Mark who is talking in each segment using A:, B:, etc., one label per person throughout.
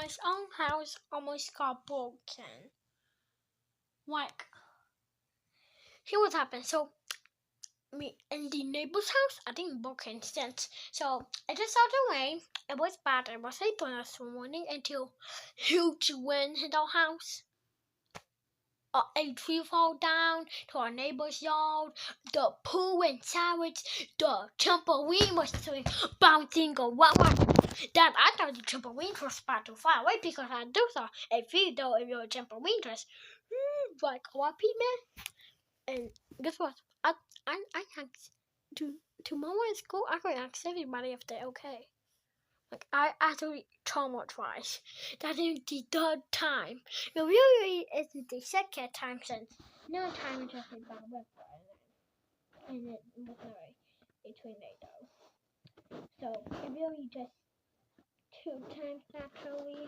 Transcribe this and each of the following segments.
A: my own house almost got broken. Like, here what happened. So, me in the neighbor's house, I didn't broken since. So, I just saw the rain. It was bad. It was sleeping this morning until huge wind hit our house. A tree fell down to our neighbor's yard. The pool went savage. The trampoline was bouncing around. Dad, I thought the trampoline was about to fly away because I do thought if you know if your trampoline just like what people. And guess what? I asked tomorrow in school. I could ask everybody if they're okay. Like I actually traumatized. That is the third time. It really isn't the second time since no time just about weather and it was a tornado. So it really just 2 times actually.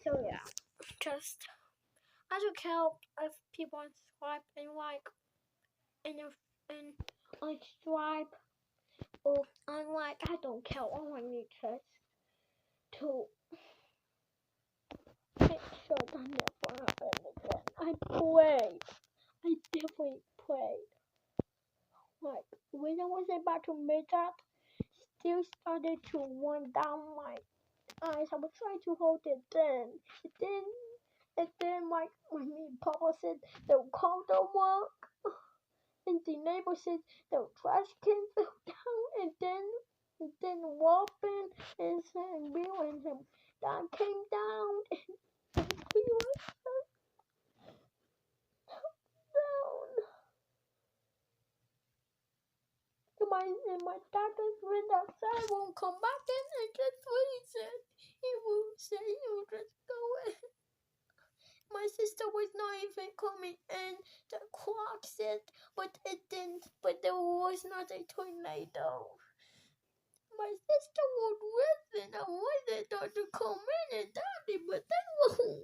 A: So yeah, just I don't care if people subscribe and like and unsubscribe or unlike. I don't care. All I need is to make sure that never happen again. I prayed. I definitely prayed. Like when I was about to make that, still started to run down my eyes. I was trying to hold it then. And then like when me and Papa said the car don't work, and the neighbor said the trash can fell down, and then Robin and Bill and him that came down, and we were down. And my dad just went outside, won't come back in, and that's what he said. He will say he will just go in. My sister was not even coming in. The clock said, but it didn't. But there was not a tornado. My sister was with and I wanted her to come in and daddy, but they won't.